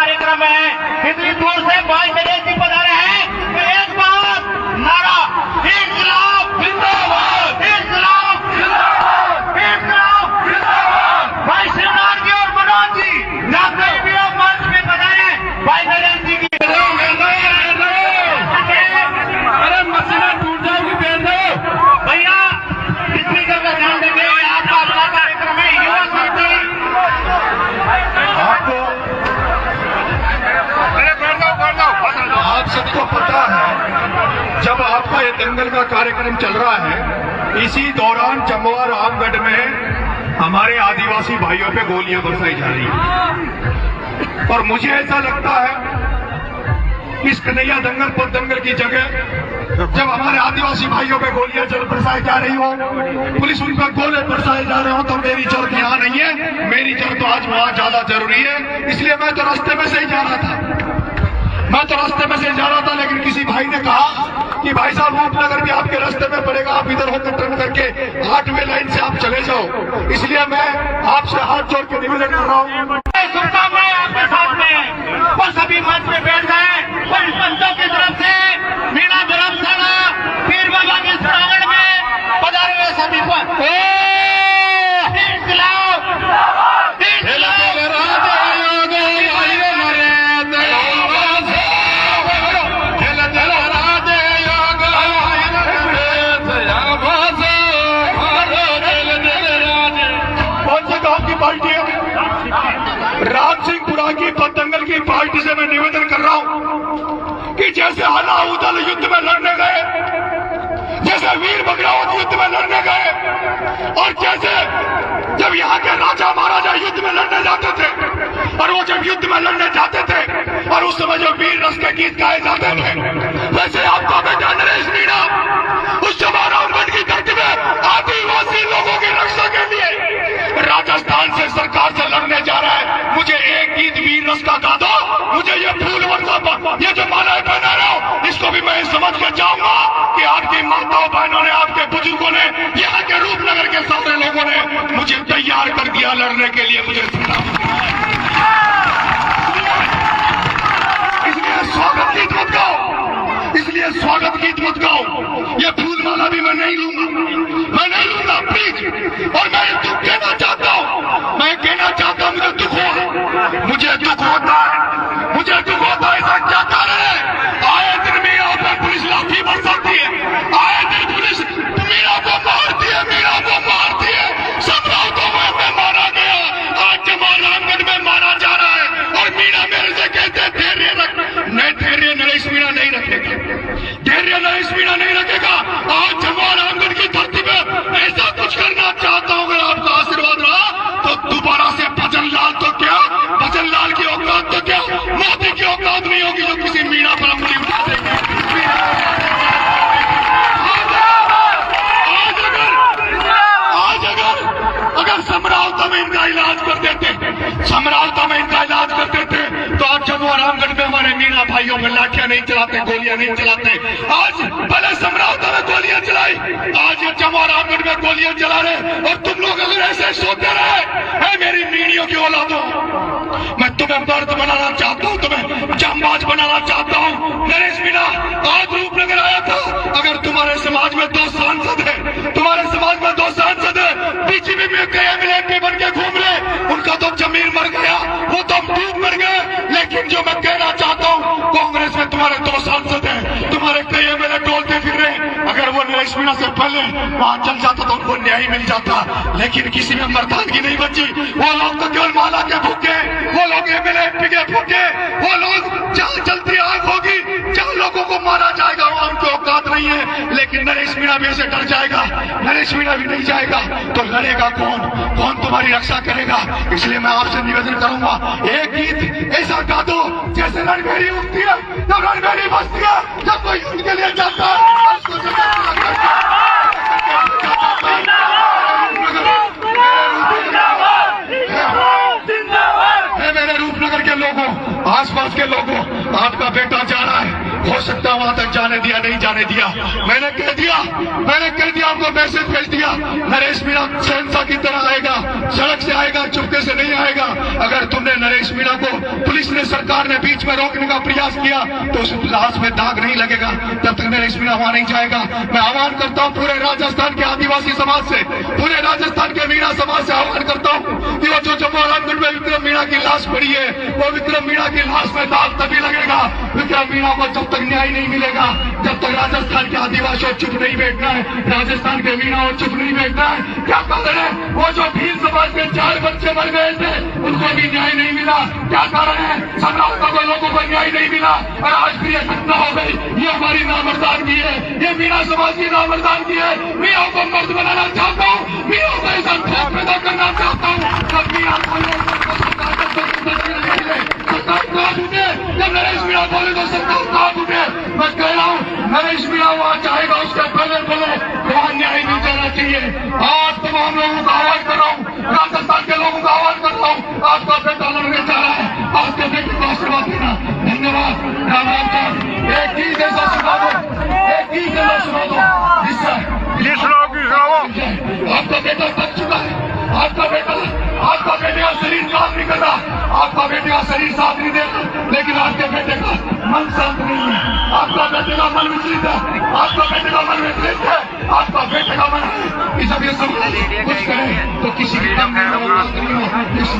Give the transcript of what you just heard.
कार्यक्रम है। इतनी दूर से भाई नरेश जी पधारे हैं कि एक बार नारा इंकलाब जिंदाबाद, इंकलाब जिंदाबाद, इंकलाब जिंदाबाद। भाई श्रीनाथ जी और मनोज जी जहाँ कहीं भी आप मंच में पधारे भाई नरेश जी की अरे मसीना टूट जाएगी बेन भैया, स्पीकर का ध्यान देंगे। आपका अपना कार्यक्रम है युवा शक्ति। आप सबको पता है जब आपका ये दंगल का कार्यक्रम चल रहा है, इसी दौरान चमवा रामगढ़ में हमारे आदिवासी भाइयों पे गोलियां बरसाई जा रही हैं। और मुझे ऐसा लगता है इस कन्हैया दंगल की जगह जब हमारे आदिवासी भाइयों पे गोलियां बरसाई जा रही हो, पुलिस उन पर गोले बरसाए जा रहे हो, तो मेरी जरूरत यहाँ नहीं है। मेरी जरूरत तो आज वहाँ ज्यादा जरूरी है। इसलिए मैं तो रास्ते में से ही जा रहा था, लेकिन किसी भाई ने कहा कि भाई साहब रूपनगर भी आपके रास्ते में पड़ेगा, आप इधर होकर टर्न करके 8वें लाइन से आप चले जाओ। इसलिए मैं आपसे हाथ जोड़ के निवेदन कर रहा हूँ, शुभकामनाएं आपके साथ में। और सभी मंच में बैठ गए और इस पंचों की तरफ से मीणा धर्मशाला पीर बाबा के प्रांगण में पधारे हुए सभी को रामसिंहपुरा की दंगल की पार्टी से मैं निवेदन कर रहा हूं कि जैसे अलाउद्दीन युद्ध में लड़ने गए, जैसे वीर बगरावत युद्ध में लड़ने गए, और जैसे जब यहाँ के राजा महाराजा युद्ध में लड़ने जाते थे, और वो जब युद्ध में लड़ने जाते थे और उस समय जो वीर रस के गीत गाए जाते थे, वैसे आपका बेटा नरेश मीणा उस चमवा रामगढ़ की धरती में आदिवासी लोगों की रक्षा के लिए राजस्थान से सरकार से लड़ने जा रहा है। मुझे एक गीत वीर रस का गा दो, मुझे ये फूल वर्षा ये जो मालाएं पहना रहा हूं, इसको भी मैं समझ के जाऊंगा कि आपकी माताओं बहनों ने, आपके बुजुर्गों ने, यहाँ के रूपनगर के सारे लोगों ने मुझे तैयार कर दिया लड़ने के लिए। मुझे इसलिए स्वागत गीत मत गाओ, इसलिए स्वागत गीत मत गाओ। ये फूल माला भी मैं नहीं लूंगा प्लीज। और मैं दुख कहना चाहता हूँ, मुझे दुख होता है। ऐसा क्या कारण है? आए दिन मीणा पर पुलिस लाठी बरसाती है, आए दिन पुलिस मीणा को मारती है। सब राउतों में मारा गया, आज चमवा रामगढ़ में मारा जा रहा है। और मीणा मेरे से कहते धैर्य रख, नहीं धैर्य नरेश मीणा नहीं रखेगा। आज चमवा रामगढ़ की धरती में ऐसा कुछ करना चाहता हूँ, अगर आपका आशीर्वाद रहा तो दोबारा से भजन लाल की औकात तो क्या मोदी की औकात नहीं होगी जो किसी मीणा पर अंगुली उठा देंगे। अगर समरावता में इनका इलाज कर देते तो आज चमवा रामगढ़ में हमारे मीणा भाइयों में लाठियां नहीं चलाते, गोलियां नहीं चलाते। आज पहले समरावता में गोलियां चलाई, आज ये चमवा रामगढ़ में गोलियां चला रहे। और तुम लोग अगर ऐसे सोते रहे, मेरी मीणियों की औलादों, मैं तुम्हें मर्द बनाना चाहता हूँ, तुम्हें जांबाज बनाना चाहता हूँ। नरेश मीणा आज रूपनगर आया था। अगर तुम्हारे समाज में 2 सांसद है, बीजेपी में एमएलए बन के घूम रहे, उनका तो जमीन मर गया, वो तो डूब मर गए। लेकिन जो मैं कहना चाहता हूँ, कांग्रेस में तुम्हारे 2 सांसद हैं, तुम्हारे कई एमएलए डोलते फिर रहे। अगर वो नरेश मीणा से पहले वहां चल जाता तो उनको न्याय मिल जाता, लेकिन किसी में मर्दानगी नहीं बची। वो लोग तो केवल माला के भूखे, वो लोग एमएलए एमपी के भूखे, वो लोग जहाँ चलती आग होगी, जहाँ लोगों को मारा जाएगा वहां उनकी औकात नहीं है। लेकिन नरेश मीणा भी ऐसे डर जाएगा, नरेश मीणा भी नहीं जाएगा तो लड़ेगा कौन तुम्हारी रक्षा करेगा? इसलिए मैं आपसे निवेदन करूंगा, एक गीत ऐसा गा दो जैसे रणभेरी उठती है, जब रणभेरी बजती है, जब कोई युद्ध के लिए जाता है। मेरे रूपनगर के लोगों, आसपास के लोगों, आपका बेटा जा रहा है, हो सकता है वहां तक जाने जाने दिया नहीं जाने दिया। मैंने कह दिया आपको मैसेज भेज दिया, नरेश मीणा शहंशाह की तरह आएगा, सड़क से आएगा, चुपके से नहीं आएगा। अगर तुमने नरेश मीणा को पुलिस ने, सरकार ने बीच में रोकने का प्रयास किया तो उस लाश में दाग नहीं लगेगा, जब तक नरेश मीणा वहां नहीं जाएगा। मैं आह्वान करता हूं पूरे राजस्थान के आदिवासी समाज से, पूरे राजस्थान के मीणा समाज से आह्वान करता हूं कि वो जो जम्मू में विक्रम मीणा की लाश पड़ी है, वो विक्रम मीणा की लाश में दाग तभी लगेगा। विक्रम मीणा को जब तक न्याय नहीं मिलेगा, जब तक राजस्थान के आदिवासियों चुप नहीं बैठना है, राजस्थान के मीणा को चुप नहीं बैठना है। क्या कारण है? वो जो भील समाज के 4 बच्चे मर गए थे, उनको भी न्याय नहीं मिला। क्या कारण है? संग्राम को लोगों को न्याय नहीं मिला और आज भी ये घटना हो गई। ये हमारी नामर्दानगी है, ये मीणा समाज की नामर्दानगी है। मीणा को मर्द बनाना चाहता हूँ, मीणा को ऐसा खौफ पैदा करना चाहता हूँ। जब मीणा जब नरेश मीणा बोले तो सरकार साथ उठे। मैं कह रहा हूँ नरेश मीणा वहां चाहेगा, उसके पहले वहां न्याय मिल जाना चाहिए। आज तमाम लोगों का आह्वान कर रहा हूँ, राजस्थान के लोगों का आह्वान कर रहा हूँ, आपका बेटा लड़ने जा रहा है, आपके बेटे को आशीर्वाद देना। धन्यवाद। राम राम साहब, एक चीज ऐसा सुना दो, एक चीज ऐसा सुना दो जिससे आपका बेटा बच चुका है, आपका बेटे का शरीर काम नहीं कर रहा, आपका बेटे का शरीर साथ नहीं देता, लेकिन आपके बेटे का मन शांत नहीं है, आपका बेटे का मन विचलित है, आपका बेटे का मन विचलित है, आपका बेटे का मन है कि जब ये सब कुछ करें तो किसी की कम नहीं हो। इस